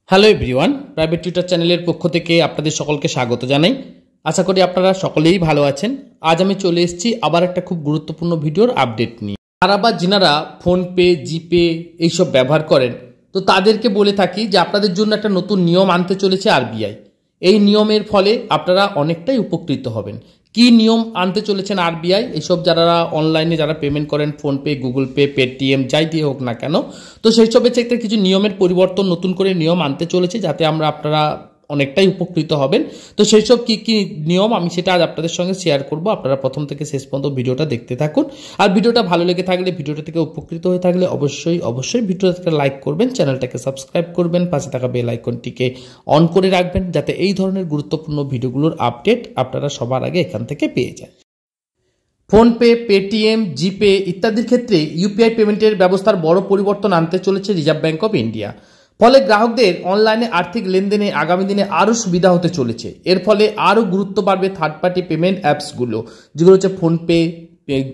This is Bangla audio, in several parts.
হ্যালো এভরিওয়ান, প্রাইভেট টিউটর চ্যানেলের পক্ষ থেকে আপনাদের সকলকে স্বাগত জানাই। আশা করি আপনারা সকলেই ভালো আছেন। আজ আমি চলে এসেছি আবার একটা খুব গুরুত্বপূর্ণ ভিডিওর আপডেট নিয়ে। যারা বা যিনারা ফোনপে, জিপে এইসব ব্যবহার করেন, তো তাদেরকে বলে থাকি যে আপনাদের জন্য একটা নতুন নিয়ম আনতে চলেছে আরবিআই। এই নিয়মের ফলে আপনারা অনেকটাই উপকৃত হবেন। কি নিয়ম আনতে চলেছেন আরবিআই? এইসব যারা অনলাইনে যারা পেমেন্ট করেন, ফোনপে, গুগল পে, পেটিএম যাই দিয়ে হোক না কেন, তো সেই সবের ক্ষেত্রে কিছু নিয়মের পরিবর্তন, নতুন করে নিয়ম আনতে চলেছে যাতে আপনারা অনেকটাই উপকৃত হবেন। তো সেই সব কী কী নিয়ম আমি সেটা আজ আপনাদের সঙ্গে শেয়ার করব। আপনারা প্রথম থেকে শেষ পর্যন্ত ভিডিওটা দেখতে থাকুন। আর ভিডিওটা ভালো লেগে থাকলে, ভিডিওটা থেকে উপকৃত হয়ে থাকলে অবশ্যই ভিডিওটাকে লাইক করবেন, চ্যানেলটাকে সাবস্ক্রাইব করবেন, পাশে থাকা বেল আইকনটিকে অন করে রাখবেন যাতে এই ধরনের গুরুত্বপূর্ণ ভিডিওগুলোর আপডেট আপনারা সবার আগে এখান থেকে পেয়ে যান। ফোনপে, পেটিএম, জিপে ইত্যাদির ক্ষেত্রে ইউপিআই পেমেন্টের ব্যবস্থার বড় পরিবর্তন আনতে চলেছে রিজার্ভ ব্যাঙ্ক অফ ইন্ডিয়া। ফলে গ্রাহকদের অনলাইনে আর্থিক লেনদেনে আগামী দিনে আরও সুবিধা হতে চলেছে। এর ফলে আরও গুরুত্ব বাড়বে থার্ড পার্টি পেমেন্ট অ্যাপসগুলো, যেগুলো হচ্ছে ফোনপে,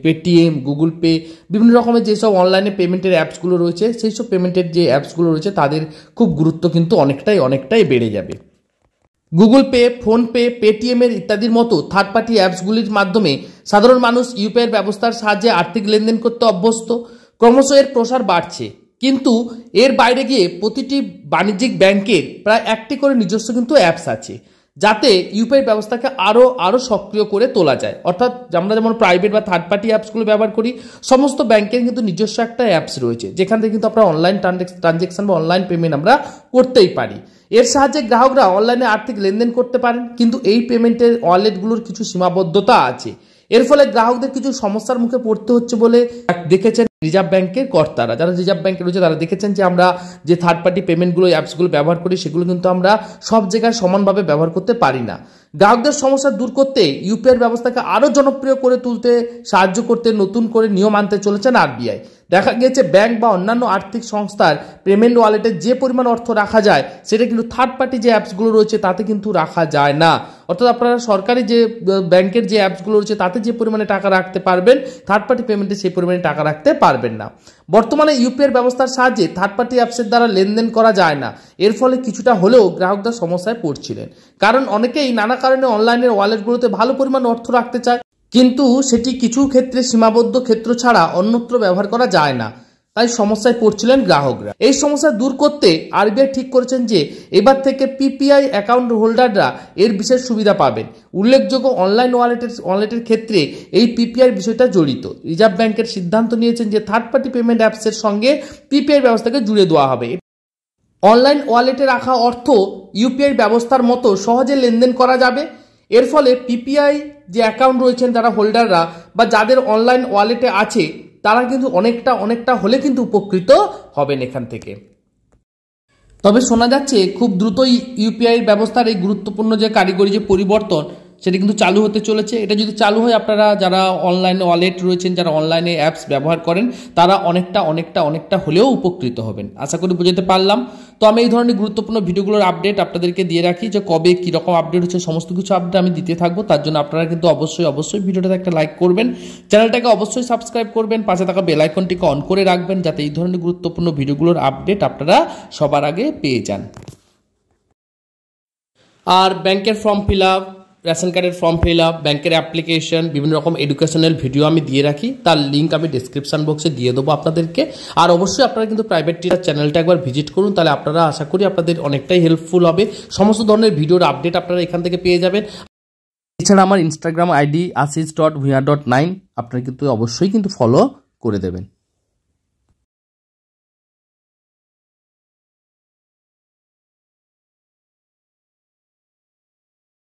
পেটিএম, গুগল পে, বিভিন্ন রকমের যেসব অনলাইনে পেমেন্টের অ্যাপসগুলো রয়েছে, সেই সব পেমেন্টের যে অ্যাপসগুলো রয়েছে তাদের খুব গুরুত্ব কিন্তু অনেকটাই বেড়ে যাবে। গুগল পে, ফোনপে, পেটিএমের ইত্যাদির মতো থার্ড পার্টি অ্যাপসগুলির মাধ্যমে সাধারণ মানুষ ইউপিআইয়ের ব্যবস্থার সাহায্যে আর্থিক লেনদেন করতে অভ্যস্ত। ক্রমশ এর প্রসার বাড়ছে, কিন্তু এর বাইরে গিয়ে প্রতিটি বাণিজ্যিক ব্যাংকের প্রায় একটি করে নিজস্ব কিন্তু অ্যাপস আছে, যাতে ইউপিআই ব্যবস্থাকে আরও সক্রিয় করে তোলা যায়। অর্থাৎ আমরা যেমন প্রাইভেট বা থার্ড পার্টি অ্যাপসগুলো ব্যবহার করি, সমস্ত ব্যাংকের কিন্তু নিজস্ব একটা অ্যাপস রয়েছে, যেখান থেকে কিন্তু আমরা অনলাইন ট্রানজ্যাকশন বা অনলাইন পেমেন্ট আমরা করতেই পারি। এর সাহায্যে গ্রাহকরা অনলাইনে আর্থিক লেনদেন করতে পারেন, কিন্তু এই পেমেন্টের ওয়ালেটগুলোর কিছু সীমাবদ্ধতা আছে। এর ফলে গ্রাহকদের কিছু সমস্যার মুখে পড়তে হচ্ছে বলে দেখেছেন রিজার্ভ ব্যাংকের কর্তারা। যারা রিজার্ভ ব্যাংকে রয়েছে তারা দেখেছেন যে আমরা যে থার্ড পার্টি পেমেন্টগুলো, অ্যাপসগুলো ব্যবহার করি, সেগুলো কিন্তু আমরা সব জায়গায় সমানভাবে ব্যবহার করতে পারি না। গ্রাহকদের সমস্যা দূর করতে ইউপিআই ব্যবস্থাকে আরও জনপ্রিয় করে তুলতে সাহায্য করতে নতুন করে নিয়ম আনতে চলেছেন আরবিআই। দেখা গিয়েছে ব্যাংক বা অন্যান্য আর্থিক সংস্থার পেমেন্ট ওয়ালেটে যে পরিমাণ অর্থ রাখা যায়, সেটা কিন্তু থার্ড পার্টি যে অ্যাপসগুলো রয়েছে তাতে কিন্তু রাখা যায় না। অর্থাৎ আপনারা সরকারি যে ব্যাংকের যে অ্যাপসগুলো রয়েছে তাতে যে পরিমাণে টাকা রাখতে পারবেন, থার্ড পার্টি পেমেন্টে সেই পরিমাণে টাকা রাখতে পারবেন না। বর্তমানে ইউপিআই ব্যবস্থার সাহায্যে থার্ড পার্টি অ্যাপসের দ্বারা লেনদেন করা যায় না। এর ফলে কিছুটা হলেও গ্রাহকরা সমস্যায় পড়ছিলেন, কারণ অনেকেই নানা কারণে অনলাইনের ওয়ালেটগুলোতে ভালো পরিমাণ অর্থ রাখতে চায়, কিন্তু সেটি কিছু ক্ষেত্রে সীমাবদ্ধ ক্ষেত্র ছাড়া অন্যত্র ব্যবহার করা যায় না। তাই সমস্যায় পড়ছিলেন গ্রাহকরা। এই সমস্যা দূর করতে আরবিআই ঠিক করেছেন যে এবার থেকে পিপিআই অ্যাকাউন্ট হোল্ডাররা এর বিশেষ সুবিধা পাবেন। উল্লেখযোগ্য অনলাইন ওয়ালেটের ক্ষেত্রে এই পিপিআই বিষয়টা জড়িত। রিজার্ভ ব্যাংকের সিদ্ধান্ত নিয়েছেন যে থার্ড পার্টি পেমেন্ট অ্যাপসের সঙ্গে পিপিআই ব্যবস্থাকে জুড়ে দেওয়া হবে। অনলাইন ওয়ালেটে রাখা অর্থ ইউপিআই ব্যবস্থার মতো সহজে লেনদেন করা যাবে। এর ফলে পিপিআই যে অ্যাকাউন্ট রয়েছেন যারা হোল্ডাররা বা যাদের অনলাইন ওয়ালেটে আছে, তারা কিন্তু অনেকটা হলে কিন্তু উপকৃত হবেন এখান থেকে। তবে শোনা যাচ্ছে খুব দ্রুতই ইউপিআই ব্যবস্থার এই গুরুত্বপূর্ণ যে কারিগরি যে পরিবর্তন, সেটা কিন্তু চালু হতে চলেছে। এটা যদি চালু হয়, আপনারা যারা অনলাইনে ওয়ালেট রয়েছেন, যারা অনলাইনে অ্যাপস ব্যবহার করেন, তারা অনেকটা হলেও উপকৃত হবেন। আশা করি বুঝতে পারলাম। তো আমি এই ধরনের গুরুত্বপূর্ণ ভিডিওগুলোর আপডেট আপনাদেরকে দিয়ে রাখি, যে কবে কীরকম আপডেট হচ্ছে, সমস্ত কিছু আপডেট আমি দিতে থাকবো। তার জন্য আপনারা কিন্তু অবশ্যই ভিডিওটাতে একটা লাইক করবেন, চ্যানেলটাকে অবশ্যই সাবস্ক্রাইব করবেন, পাশে থাকা বেল আইকনটিকে অন করে রাখবেন যাতে এই ধরনের গুরুত্বপূর্ণ ভিডিওগুলোর আপডেট আপনারা সবার আগে পেয়ে যান। আর ব্যাংকের ফর্ম ফিল আপ, রেশন কার্ডের ফর্ম ফিল আপ, ব্যাংকের অ্যাপ্লিকেশন, বিভিন্ন রকম এডুকেশনাল ভিডিও আমি দিয়ে রাখি, তার লিঙ্ক আমি ডিসক্রিপশন বক্সে দিয়ে দেবো আপনাদেরকে। আর অবশ্যই আপনারা কিন্তু প্রাইভেট টিউটর চ্যানেলটা একবার ভিজিট করুন, তাহলে আপনারা আশা করি আপনাদের অনেকটাই হেল্পফুল হবে। সমস্ত ধরনের ভিডিওর আপডেট আপনারা এখান থেকে পেয়ে যাবেন। এছাড়া আমার ইনস্টাগ্রাম আইডি asis.bhuiya.9 আপনারা কিন্তু অবশ্যই কিন্তু ফলো করে দেবেন।